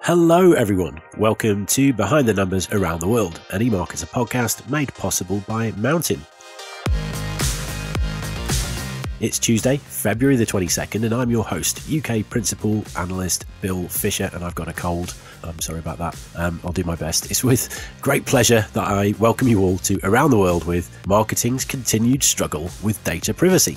Hello everyone, welcome to Behind the Numbers Around the World, an eMarketer podcast made possible by Mountain. It's Tuesday, February the 22nd, and I'm your host, UK Principal Analyst Bill Fisher, and I've got a cold. I'm sorry about that. I'll do my best. It's with great pleasure that I welcome you all to Around the World with marketing's continued struggle with data privacy.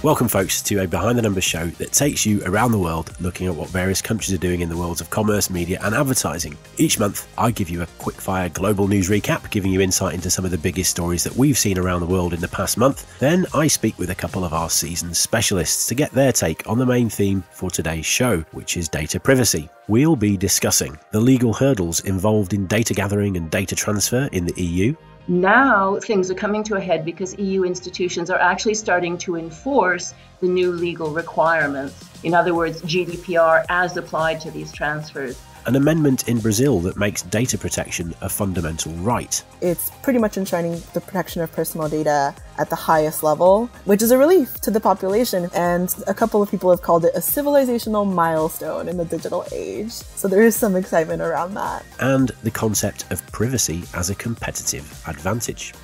Welcome folks to a Behind the Numbers show that takes you around the world looking at what various countries are doing in the worlds of commerce, media and advertising. Each month I give you a quickfire global news recap, giving you insight into some of the biggest stories that we've seen around the world in the past month. Then I speak with a couple of our seasoned specialists to get their take on the main theme for today's show, which is data privacy. We'll be discussing the legal hurdles involved in data gathering and data transfer in the EU. Now things are coming to a head because EU institutions are actually starting to enforce the new legal requirements. In other words, GDPR as applied to these transfers. An amendment in Brazil that makes data protection a fundamental right. It's pretty much enshrining the protection of personal data at the highest level, which is a relief to the population. And a couple of people have called it a civilizational milestone in the digital age. So there is some excitement around that. And the concept of privacy as a competitive advantage.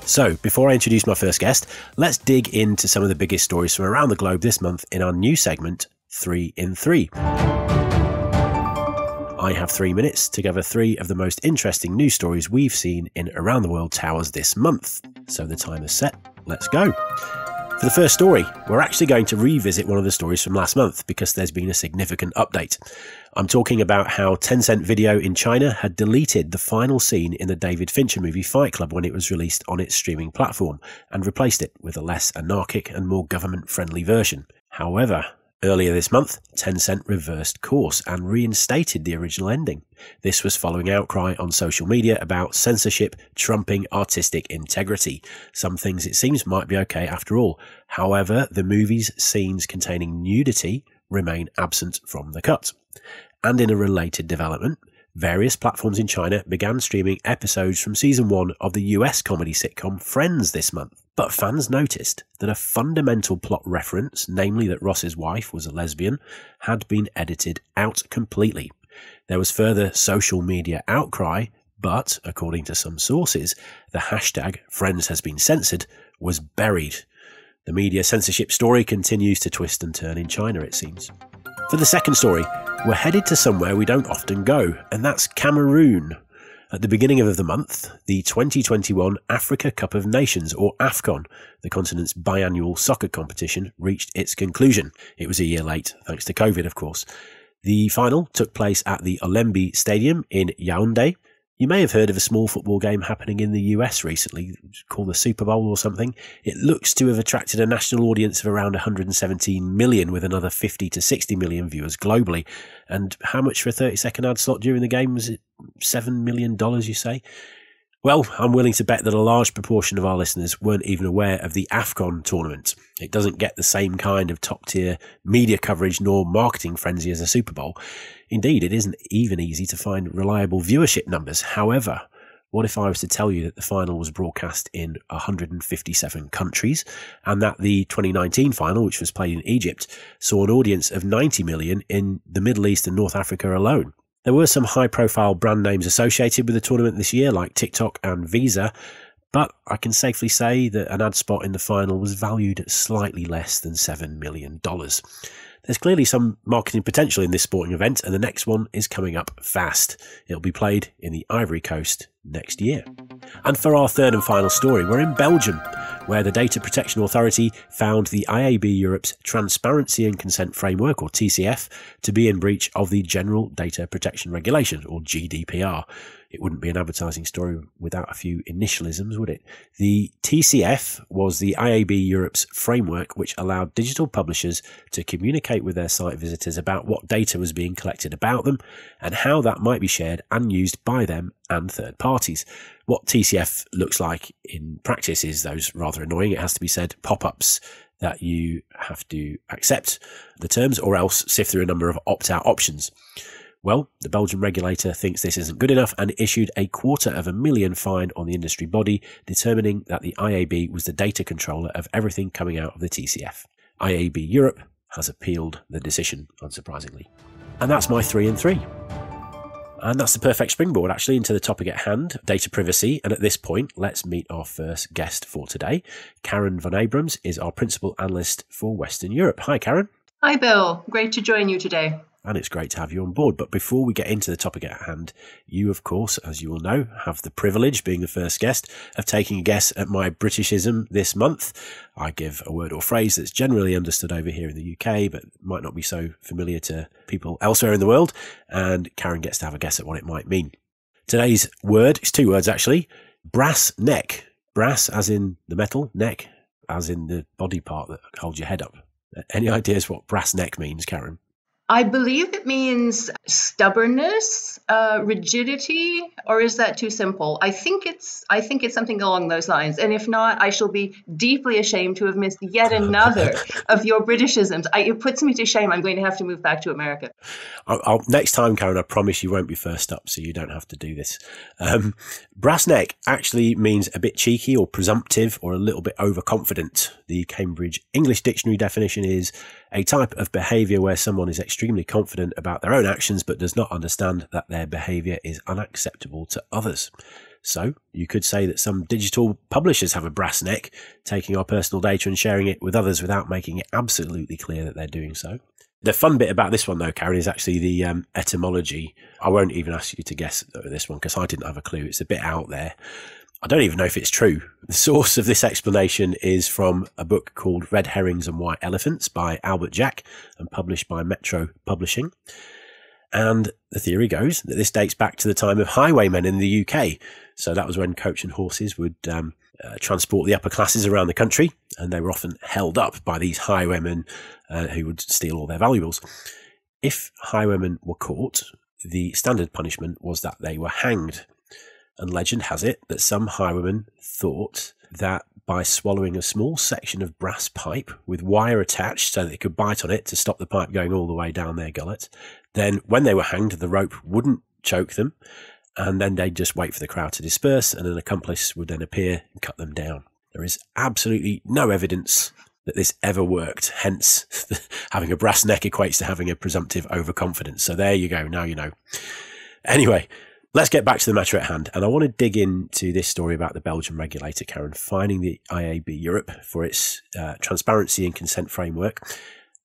So, before I introduce my first guest, let's dig into some of the biggest stories from around the globe this month in our new segment, 3 in 3. I have 3 minutes to cover 3 of the most interesting news stories we've seen in Around the World Towers this month. So the time is set, let's go. For the first story, we're actually going to revisit one of the stories from last month because there's been a significant update. I'm talking about how Tencent Video in China had deleted the final scene in the David Fincher movie Fight Club when it was released on its streaming platform and replaced it with a less anarchic and more government-friendly version. However, earlier this month, Tencent reversed course and reinstated the original ending. This was following outcry on social media about censorship trumping artistic integrity. Some things it seems might be okay after all. However, the movie's scenes containing nudity remain absent from the cut. And in a related development, various platforms in China began streaming episodes from season 1 of the US comedy sitcom Friends this month. But fans noticed that a fundamental plot reference, namely that Ross's wife was a lesbian, had been edited out completely. There was further social media outcry, but, according to some sources, the hashtag Friends has been censored was buried. The media censorship story continues to twist and turn in China, it seems. For the second story, we're headed to somewhere we don't often go, and that's Cameroon. At the beginning of the month, the 2021 Africa Cup of Nations, or AFCON, the continent's biannual soccer competition, reached its conclusion. It was a year late, thanks to COVID, of course. The final took place at the Olembe Stadium in Yaoundé. You may have heard of a small football game happening in the US recently, called the Super Bowl or something. It looks to have attracted a national audience of around 117 million, with another 50 to 60 million viewers globally. And how much for a 30-second ad slot during the game? Was it $7 million, you say? Well, I'm willing to bet that a large proportion of our listeners weren't even aware of the AFCON tournament. It doesn't get the same kind of top-tier media coverage nor marketing frenzy as a Super Bowl. Indeed, it isn't even easy to find reliable viewership numbers. However, what if I was to tell you that the final was broadcast in 157 countries and that the 2019 final, which was played in Egypt, saw an audience of 90 million in the Middle East and North Africa alone? There were some high-profile brand names associated with the tournament this year, like TikTok and Visa, but I can safely say that an ad spot in the final was valued at slightly less than $7 million. There's clearly some marketing potential in this sporting event, and the next one is coming up fast. It'll be played in the Ivory Coast next year. And for our third and final story, we're in Belgium, where the Data Protection Authority found the IAB Europe's Transparency and Consent Framework, or TCF, to be in breach of the General Data Protection Regulation, or GDPR. It wouldn't be an advertising story without a few initialisms, would it? The TCF was the IAB Europe's framework which allowed digital publishers to communicate with their site visitors about what data was being collected about them and how that might be shared and used by them and third parties. What TCF looks like in practice is those rather annoying, it has to be said, pop-ups that you have to accept the terms or else sift through a number of opt-out options. Well, the Belgian regulator thinks this isn't good enough and issued a $250,000 fine on the industry body, determining that the IAB was the data controller of everything coming out of the TCF. IAB Europe has appealed the decision, unsurprisingly. And that's my 3 and 3. And that's the perfect springboard, actually, into the topic at hand, data privacy. And at this point, let's meet our first guest for today. Karin von Abrams is our principal analyst for Western Europe. Hi, Karin. Hi, Bill. Great to join you today. And it's great to have you on board. But before we get into the topic at hand, you, of course, as you all know, have the privilege, being the first guest, of taking a guess at my Britishism this month. I give a word or phrase that's generally understood over here in the UK, but might not be so familiar to people elsewhere in the world. And Karin gets to have a guess at what it might mean. Today's word is 2 words, actually. Brass neck. Brass as in the metal, neck as in the body part that holds your head up. Any ideas what brass neck means, Karin? I believe it means stubbornness, rigidity, or is that too simple? I think it's something along those lines. And if not, I shall be deeply ashamed to have missed yet another of your Britishisms. It puts me to shame. I'm going to have to move back to America. Next time, Karin, I promise you won't be first up, so you don't have to do this. Brass neck actually means a bit cheeky or presumptive or a little bit overconfident. The Cambridge English Dictionary definition is a type of behaviour where someone is extremely confident about their own actions but does not understand that their behaviour is unacceptable to others. So you could say that some digital publishers have a brass neck, taking our personal data and sharing it with others without making it absolutely clear that they're doing so. The fun bit about this one, though, Karin, is actually the etymology. I won't even ask you to guess this one because I didn't have a clue. It's a bit out there. I don't even know if it's true. The source of this explanation is from a book called Red Herrings and White Elephants by Albert Jack and published by Metro Publishing. And the theory goes that this dates back to the time of highwaymen in the UK. So that was when coach and horses would transport the upper classes around the country, and they were often held up by these highwaymen who would steal all their valuables. If highwaymen were caught, the standard punishment was that they were hanged. And legend has it that some highwaymen thought that by swallowing a small section of brass pipe with wire attached so that they could bite on it to stop the pipe going all the way down their gullet, then when they were hanged, the rope wouldn't choke them, and then they'd just wait for the crowd to disperse, and an accomplice would then appear and cut them down. There is absolutely no evidence that this ever worked, hence having a brass neck equates to having a presumptive overconfidence. So there you go, now you know. Anyway, let's get back to the matter at hand. And I want to dig into this story about the Belgian regulator, Karin, finding the IAB Europe for its transparency and consent framework.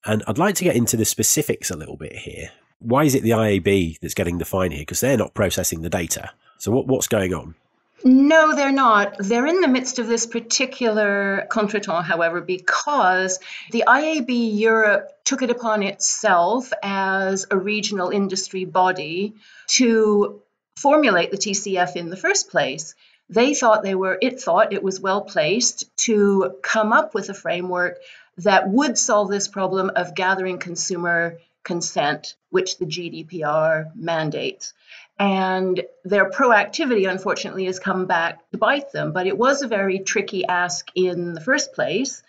And I'd like to get into the specifics a little bit here. Why is it the IAB that's getting the fine here? Because they're not processing the data. So what's going on? No, they're not. They're in the midst of this particular contretemps, however, because the IAB Europe took it upon itself as a regional industry body to formulate the TCF in the first place. It thought it was well placed to come up with a framework that would solve this problem of gathering consumer consent, which the GDPR mandates. And their proactivity, unfortunately, has come back to bite them. But it was a very tricky ask in the first place,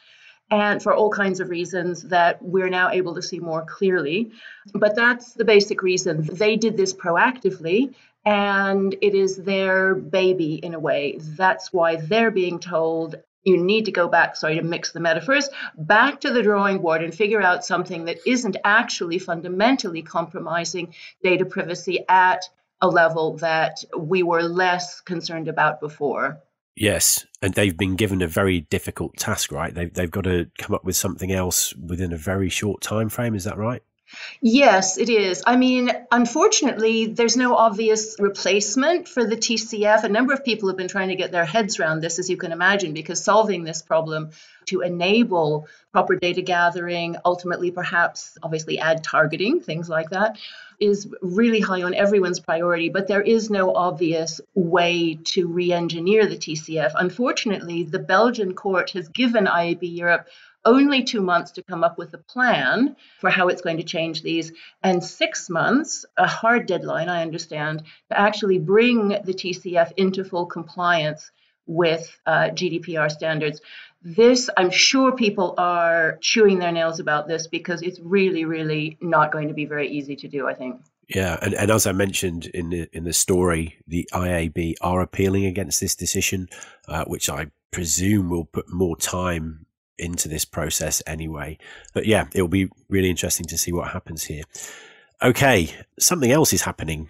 and for all kinds of reasons that we're now able to see more clearly. But that's the basic reason. They did this proactively, and it is their baby in a way. That's why they're being told, you need to go back, sorry to mix the metaphors, back to the drawing board and figure out something that isn't actually fundamentally compromising data privacy at a level that we were less concerned about before. Yes, and they've been given a very difficult task, right? They've got to come up with something else within a very short time frame, is that right? Yes, it is. I mean, unfortunately, there's no obvious replacement for the TCF. A number of people have been trying to get their heads around this, as you can imagine, because solving this problem to enable proper data gathering, ultimately perhaps obviously ad targeting, things like that, is really high on everyone's priority. But there is no obvious way to re-engineer the TCF. Unfortunately, the Belgian court has given IAB Europe only 2 months to come up with a plan for how it's going to change these, and 6 months, a hard deadline, I understand, to actually bring the TCF into full compliance with GDPR standards. This, I'm sure people are chewing their nails about this because it's really, really not going to be very easy to do, I think. Yeah, and as I mentioned in the story, the IAB are appealing against this decision, which I presume will put more time into this process anyway. But yeah, it will be really interesting to see what happens here. Okay, something else is happening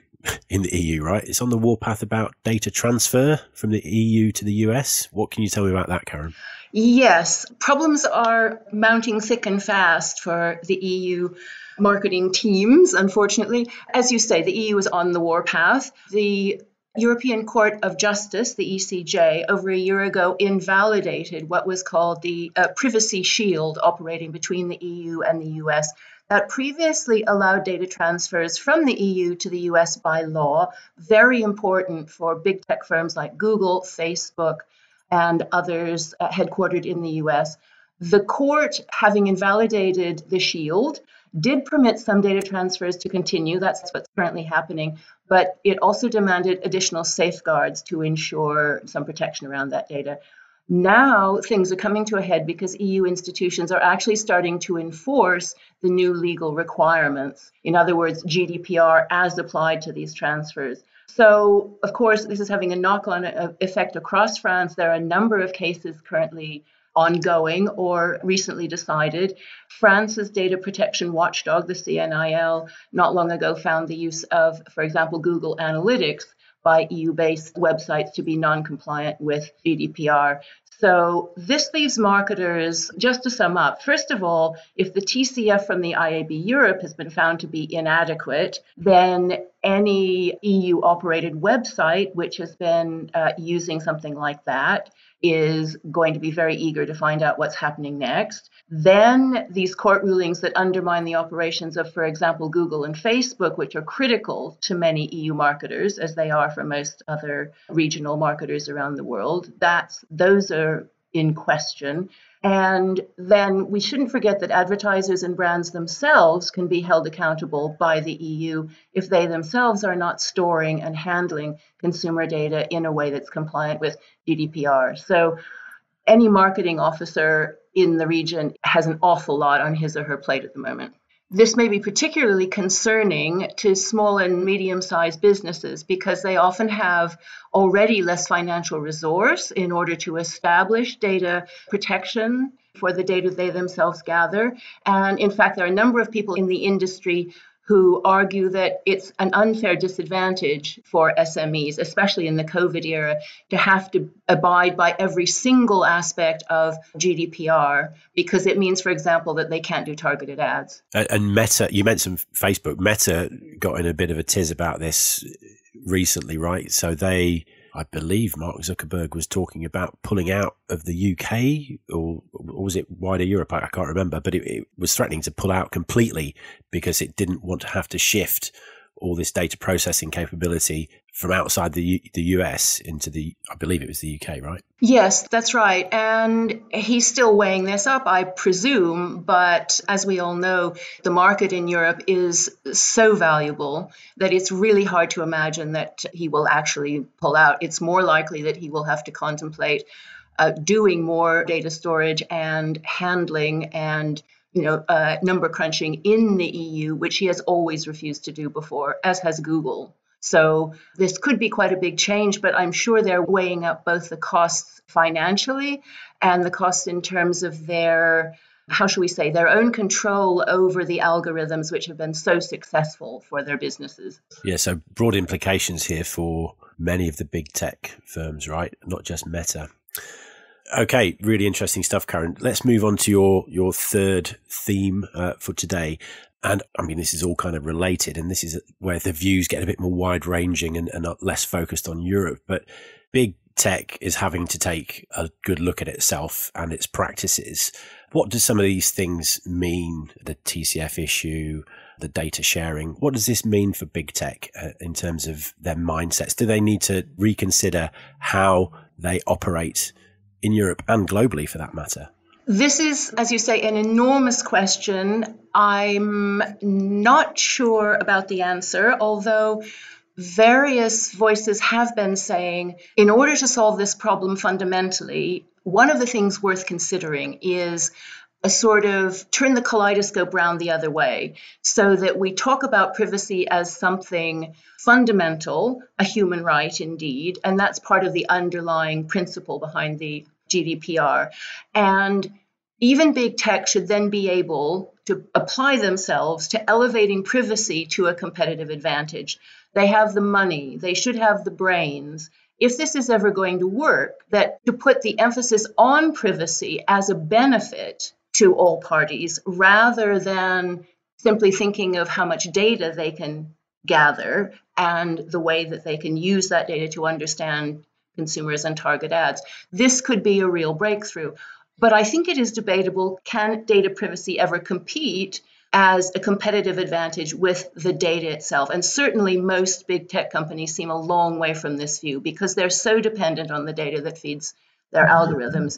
in the EU, right? It's on the warpath about data transfer from the EU to the US. What can you tell me about that, Karin? Yes, problems are mounting thick and fast for the EU marketing teams, unfortunately. As you say, the EU is on the warpath. The European Court of Justice, the ECJ, over a year ago invalidated what was called the privacy shield operating between the EU and the US that previously allowed data transfers from the EU to the US by law, very important for big tech firms like Google, Facebook, and others headquartered in the US. The court, having invalidated the shield, did permit some data transfers to continue. That's what's currently happening. But it also demanded additional safeguards to ensure some protection around that data. Now things are coming to a head because EU institutions are actually starting to enforce the new legal requirements. In other words, GDPR as applied to these transfers. So, of course, this is having a knock-on effect across France. There are a number of cases currently ongoing or recently decided. France's data protection watchdog, the CNIL, not long ago found the use of, for example, Google Analytics by EU-based websites to be non-compliant with GDPR. So this leaves marketers, just to sum up, first of all, if the TCF from the IAB Europe has been found to be inadequate, then any EU-operated website which has been using something like that is going to be very eager to find out what's happening next. Then these court rulings that undermine the operations of, for example, Google and Facebook, which are critical to many EU marketers, as they are for most other regional marketers around the world, those are in question. And then we shouldn't forget that advertisers and brands themselves can be held accountable by the EU if they themselves are not storing and handling consumer data in a way that's compliant with GDPR. So any marketing officer in the region has an awful lot on his or her plate at the moment. This may be particularly concerning to small and medium-sized businesses because they often have already less financial resource in order to establish data protection for the data they themselves gather. And in fact, there are a number of people in the industry who argue that it's an unfair disadvantage for SMEs, especially in the COVID era, to have to abide by every single aspect of GDPR, because it means, for example, that they can't do targeted ads. And Meta, you mentioned Facebook. Meta got in a bit of a tiz about this recently, right? So I believe Mark Zuckerberg was talking about pulling out of the UK, or was it wider Europe? I can't remember, but it was threatening to pull out completely because it didn't want to have to shift all this data processing capability from outside the US into I believe it was the UK, right? Yes, that's right. And he's still weighing this up, I presume. But as we all know, the market in Europe is so valuable that it's really hard to imagine that he will actually pull out. It's more likely that he will have to contemplate doing more data storage and handling and number crunching in the EU, which he has always refused to do before, as has Google. So this could be quite a big change, but I'm sure they're weighing up both the costs financially and the costs in terms of their own control over the algorithms which have been so successful for their businesses. Yeah, so broad implications here for many of the big tech firms, right? Not just Meta. Okay, really interesting stuff, Karin. Let's move on to your third theme for today. And I mean, this is all kind of related, and this is where the views get a bit more wide-ranging and less focused on Europe. But big tech is having to take a good look at itself and its practices. What do some of these things mean? The TCF issue, the data sharing. What does this mean for big tech in terms of their mindsets? Do they need to reconsider how they operate in Europe and globally, for that matter? This is, as you say, an enormous question. I'm not sure about the answer, although various voices have been saying, in order to solve this problem fundamentally, one of the things worth considering is a sort of turn the kaleidoscope round the other way, so that we talk about privacy as something fundamental, a human right indeed, and that's part of the underlying principle behind the GDPR. And even big tech should then be able to apply themselves to elevating privacy to a competitive advantage. They have the money, they should have the brains. If this is ever going to work, that to put the emphasis on privacy as a benefit to all parties, rather than simply thinking of how much data they can gather and the way that they can use that data to understand consumers and target ads. This could be a real breakthrough. But I think it is debatable, can data privacy ever compete as a competitive advantage with the data itself? And certainly most big tech companies seem a long way from this view because they're so dependent on the data that feeds their algorithms.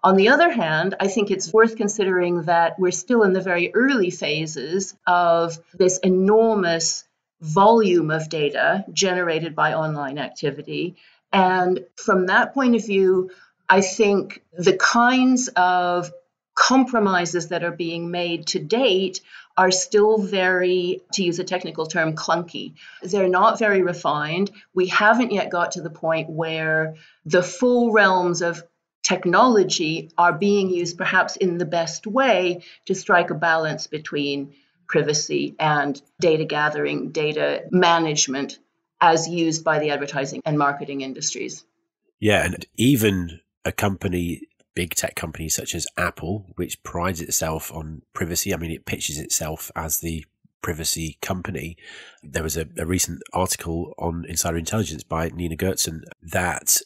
On the other hand, I think it's worth considering that we're still in the very early phases of this enormous volume of data generated by online activity. And from that point of view, I think the kinds of compromises that are being made to date are still very, to use a technical term, clunky. They're not very refined. We haven't yet got to the point where the full realms of technology are being used perhaps in the best way to strike a balance between privacy and data gathering, data management as used by the advertising and marketing industries. Yeah, and even a company, big tech company such as Apple, which prides itself on privacy. I mean, it pitches itself as the privacy company. There was a recent article on Insider Intelligence by Nina Gertzen that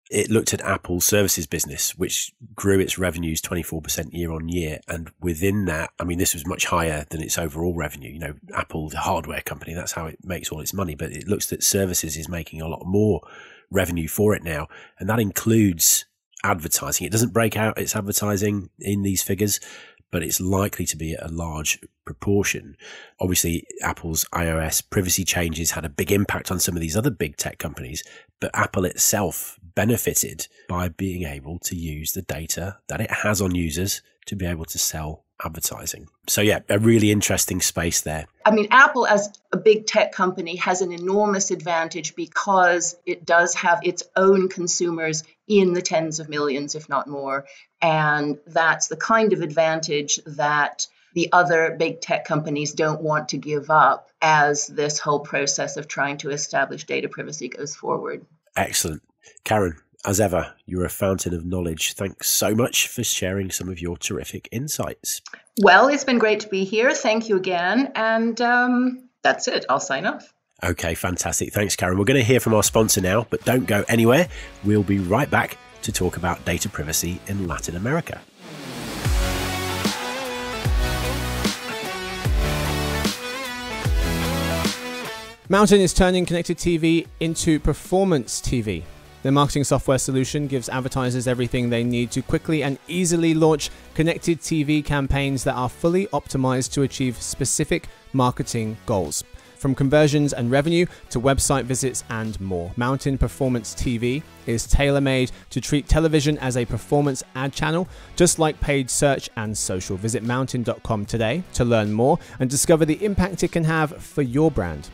it looked at Apple's services business, which grew its revenues 24% year on year. And within that, I mean, this was much higher than its overall revenue. You know, Apple, the hardware company, that's how it makes all its money. But it looks that services is making a lot more revenue for it now. And that includes advertising. It doesn't break out its advertising in these figures, but it's likely to be a large proportion. Obviously, Apple's iOS privacy changes had a big impact on some of these other big tech companies, but Apple itself benefited by being able to use the data that it has on users to be able to sell advertising. So yeah, a really interesting space there. I mean, Apple as a big tech company has an enormous advantage because it does have its own consumers in the tens of millions, if not more. And that's the kind of advantage that the other big tech companies don't want to give up as this whole process of trying to establish data privacy goes forward. Excellent. Karin, as ever, you're a fountain of knowledge. Thanks so much for sharing some of your terrific insights. Well, it's been great to be here. Thank you again. And that's it. I'll sign off. Okay, fantastic. Thanks, Karin. We're going to hear from our sponsor now, but don't go anywhere. We'll be right back to talk about data privacy in Latin America. Mountain is turning connected TV into performance TV. Their marketing software solution gives advertisers everything they need to quickly and easily launch connected TV campaigns that are fully optimized to achieve specific marketing goals. From conversions and revenue to website visits and more, Mountain Performance TV is tailor-made to treat television as a performance ad channel, just like paid search and social. Visit mountain.com today to learn more and discover the impact it can have for your brand.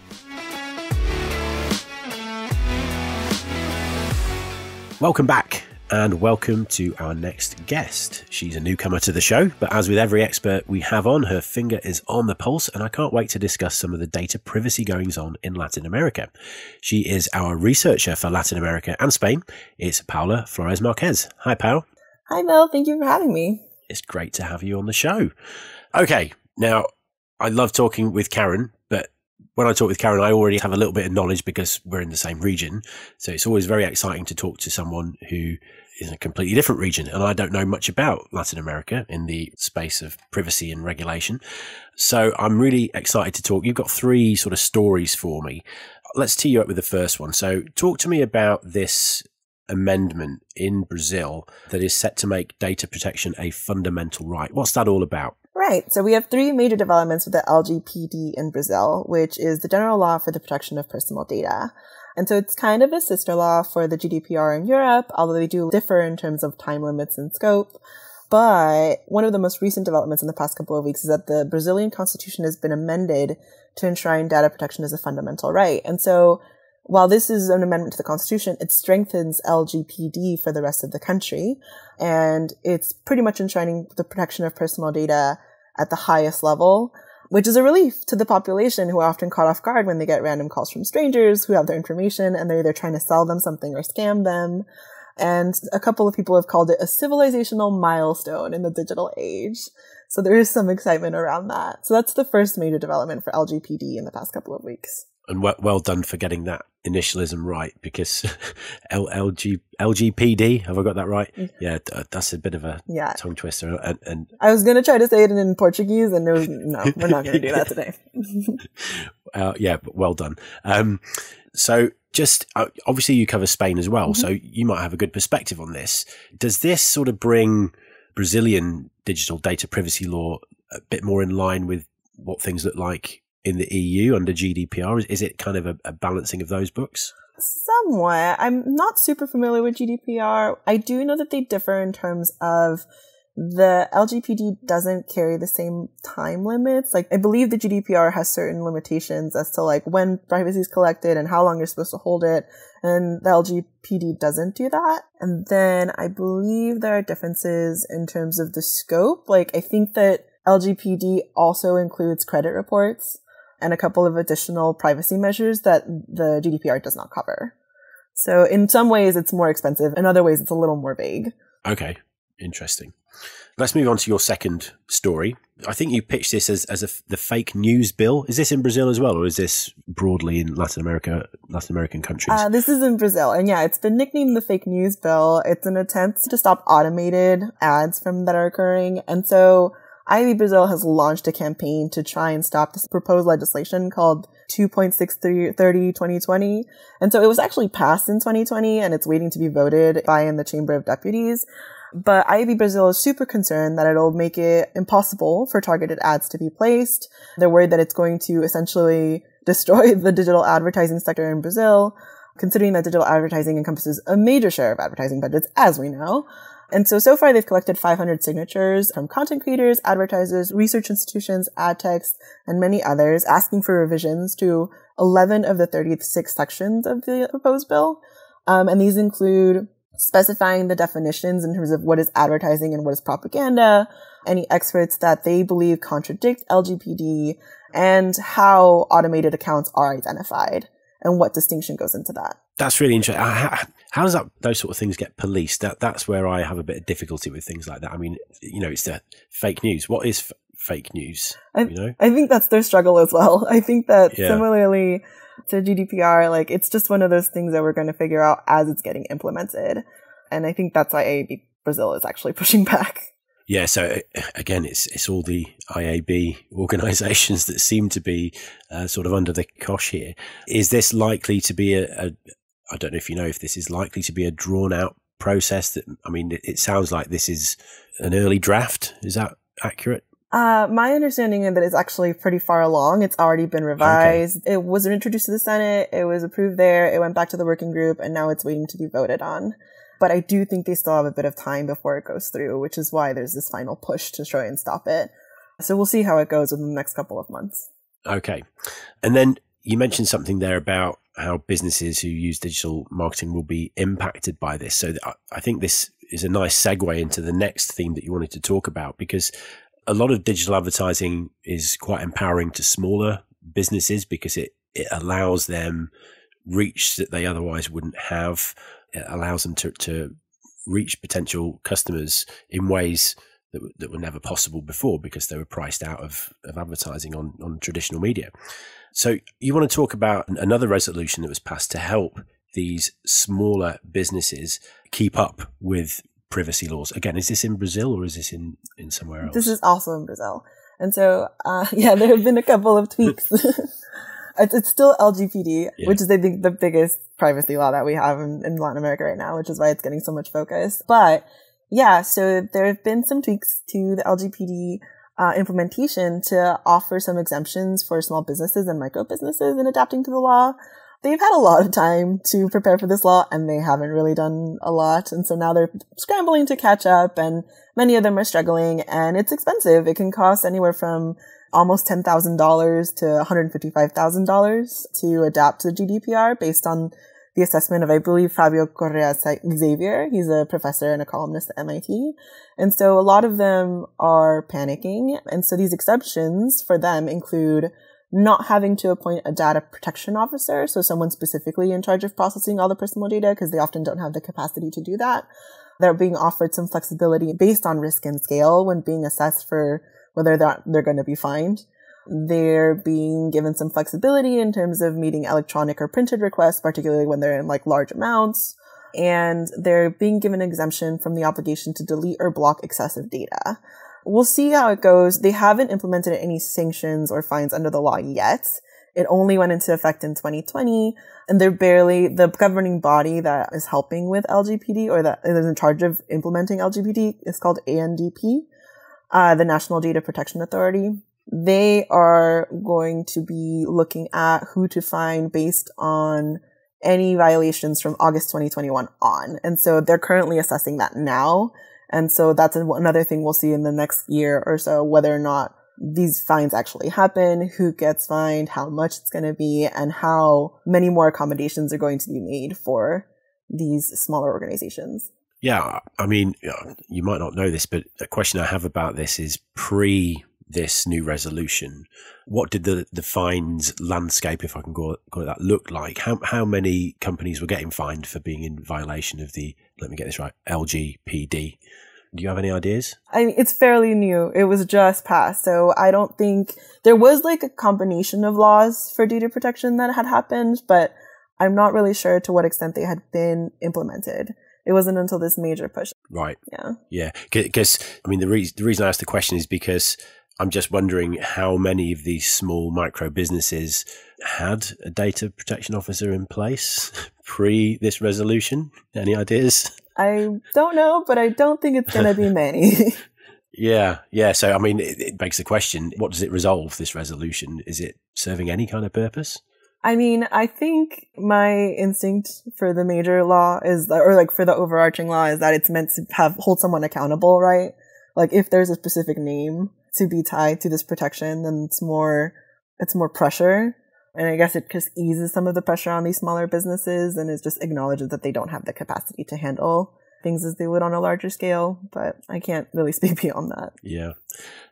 Welcome back and welcome to our next guest. She's a newcomer to the show, but as with every expert we have on, her finger is on the pulse, and I can't wait to discuss some of the data privacy goings on in Latin America. She is our researcher for Latin America and Spain. It's Paola Flores-Marquez. Hi, Pao. Hi, Mel. Thank you for having me. It's great to have you on the show. Okay, now I love talking with Karin, but when I talk with Karin, I already have a little bit of knowledge because we're in the same region. So it's always very exciting to talk to someone who is in a completely different region. And I don't know much about Latin America in the space of privacy and regulation. So I'm really excited to talk. You've got three sort of stories for me. Let's tee you up with the first one. So talk to me about this amendment in Brazil that is set to make data protection a fundamental right. What's that all about? Right. So we have three major developments with the LGPD in Brazil, which is the General Law for the Protection of Personal Data. And so it's kind of a sister law for the GDPR in Europe, although they do differ in terms of time limits and scope. But one of the most recent developments in the past couple of weeks is that the Brazilian constitution has been amended to enshrine data protection as a fundamental right. And so while this is an amendment to the constitution, it strengthens LGPD for the rest of the country. And it's pretty much enshrining the protection of personal data at the highest level, which is a relief to the population who are often caught off guard when they get random calls from strangers who have their information and they're either trying to sell them something or scam them. And a couple of people have called it a civilizational milestone in the digital age. So there is some excitement around that. So that's the first major development for LGPD in the past couple of weeks. And well done for getting that initialism right, because LGPD, have I got that right? Yeah, that's a bit of a tongue twister. And I was going to try to say it in Portuguese, and no, we're not going to do that today. Yeah, but well done. So just obviously you cover Spain as well, so you might have a good perspective on this. Does this sort of bring Brazilian digital data privacy law a bit more in line with what things look like in the EU under GDPR? Is it kind of a balancing of those books? Somewhat. I'm not super familiar with GDPR. I do know that they differ in terms of the LGPD doesn't carry the same time limits. Like, I believe the GDPR has certain limitations as to like when privacy is collected and how long you're supposed to hold it. And the LGPD doesn't do that. And then I believe there are differences in terms of the scope. Like, I think that LGPD also includes credit reports and a couple of additional privacy measures that the GDPR does not cover. So in some ways it's more expensive. In other ways it's a little more vague. Okay, interesting. Let's move on to your second story. I think you pitched this as the fake news bill. Is this in Brazil as well, or is this broadly in Latin American countries? This is in Brazil. And yeah, it's been nicknamed the fake news bill. It's an attempt to stop automated ads that are occurring. And so IAB Brazil has launched a campaign to try and stop this proposed legislation called 2.630/2020. And so it was actually passed in 2020 and it's waiting to be voted by in the Chamber of Deputies. But IAB Brazil is super concerned that it'll make it impossible for targeted ads to be placed. They're worried that it's going to essentially destroy the digital advertising sector in Brazil, considering that digital advertising encompasses a major share of advertising budgets, as we know. And so far they've collected 500 signatures from content creators, advertisers, research institutions, ad techs, and many others asking for revisions to 11 of the 36 sections of the proposed bill. And these include specifying the definitions in terms of what is advertising and what is propaganda, any experts that they believe contradict LGPD, and how automated accounts are identified and what distinction goes into that. That's really interesting. How does those sort of things get policed? That's where I have a bit of difficulty with things like that. I mean, it's the fake news. What is fake news? I think that's their struggle as well. I think that similarly to GDPR, like, it's just one of those things that we're going to figure out as it's getting implemented. And I think that's why IAB Brazil is actually pushing back. Yeah, so again, it's all the IAB organisations that seem to be sort of under the cosh here. Is this likely to be I don't know if you know if this is likely to be a drawn-out process? It sounds like this is an early draft. Is that accurate? My understanding is that it's actually pretty far along. It's already been revised. Okay. It was introduced to the Senate. It was approved there. It went back to the working group, and now it's waiting to be voted on. But I do think they still have a bit of time before it goes through, which is why there's this final push to try and stop it. So we'll see how it goes within the next couple of months. Okay. And then you mentioned something there about how businesses who use digital marketing will be impacted by this. So I think this is a nice segue into the next theme that you wanted to talk about, because a lot of digital advertising is quite empowering to smaller businesses because it allows them reach that they otherwise wouldn't have. It allows them to reach potential customers in ways that were never possible before because they were priced out of advertising on traditional media. So you want to talk about another resolution that was passed to help these smaller businesses keep up with privacy laws. Again, is this in Brazil or is this in somewhere else? This is also in Brazil. And so, there have been a couple of tweaks. It's still LGPD, which is, I think, the biggest privacy law that we have in Latin America right now, which is why it's getting so much focus. But so there have been some tweaks to the LGPD implementation to offer some exemptions for small businesses and micro businesses in adapting to the law. they've had a lot of time to prepare for this law and they haven't really done a lot. And so now they're scrambling to catch up, and many of them are struggling, and it's expensive. It can cost anywhere from almost $10,000 to $155,000 to adapt to GDPR based on the assessment of, I believe, Fabio Correa Xavier. He's a professor and a columnist at MIT. And so a lot of them are panicking. And so these exceptions for them include not having to appoint a data protection officer, so someone specifically in charge of processing all the personal data, because they often don't have the capacity to do that. They're being offered some flexibility based on risk and scale when being assessed for whether they're going to be fined. They're being given some flexibility in terms of meeting electronic or printed requests, particularly when they're in like large amounts. And they're being given an exemption from the obligation to delete or block excessive data. We'll see how it goes. They haven't implemented any sanctions or fines under the law yet. It only went into effect in 2020, and the governing body that is helping with LGPD, or that is in charge of implementing LGPD, is called ANDP, the National Data Protection Authority. They are going to be looking at who to fine based on any violations from August 2021 on. And so they're currently assessing that now. And so that's another thing we'll see in the next year or so, whether or not these fines actually happen, who gets fined, how much it's going to be, and how many more accommodations are going to be made for these smaller organizations. Yeah, I mean, you might not know this, but a question I have about this is this new resolution, what did the fines landscape, if I can call it that, look like? How many companies were getting fined for being in violation of the, let me get this right, LGPD? Do you have any ideas? I mean, it's fairly new. It was just passed. So I don't think there was like a combination of laws for data protection that had happened, but I'm not really sure to what extent they had been implemented. It wasn't until this major push. Right. Yeah. Yeah. Because, I mean, the reason I asked the question is because I'm just wondering how many of these small micro businesses had a data protection officer in place pre this resolution. Any ideas? I don't know, but I don't think it's going to be many. Yeah. So, I mean, it begs the question, what does it resolve, this resolution? Is it serving any kind of purpose? I mean, I think my instinct for the major law is, or like for the overarching law, is that it's meant to hold someone accountable, right? Like if there's a specific name to be tied to this protection, then it's more pressure. And I guess it just eases some of the pressure on these smaller businesses, and it just acknowledges that they don't have the capacity to handle things as they would on a larger scale. But I can't really speak beyond that. Yeah.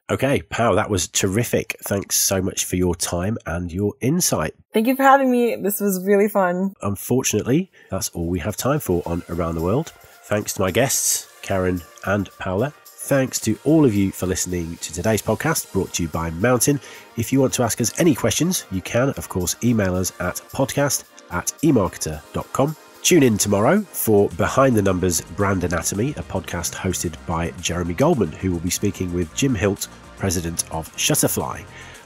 Okay, Pao, that was terrific. Thanks so much for your time and your insight. Thank you for having me. This was really fun. Unfortunately, that's all we have time for on Around the World. Thanks to my guests, Karin and Paola. Thanks to all of you for listening to today's podcast, brought to you by Mountain. If you want to ask us any questions, you can, of course, email us at podcast@emarketer.com. Tune in tomorrow for Behind the Numbers Brand Anatomy, a podcast hosted by Jeremy Goldman, who will be speaking with Jim Hilt, president of Shutterfly.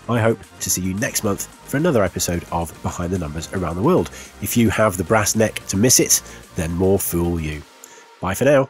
I hope to see you next month for another episode of Behind the Numbers Around the World. If you have the brass neck to miss it, then more fool you. Bye for now.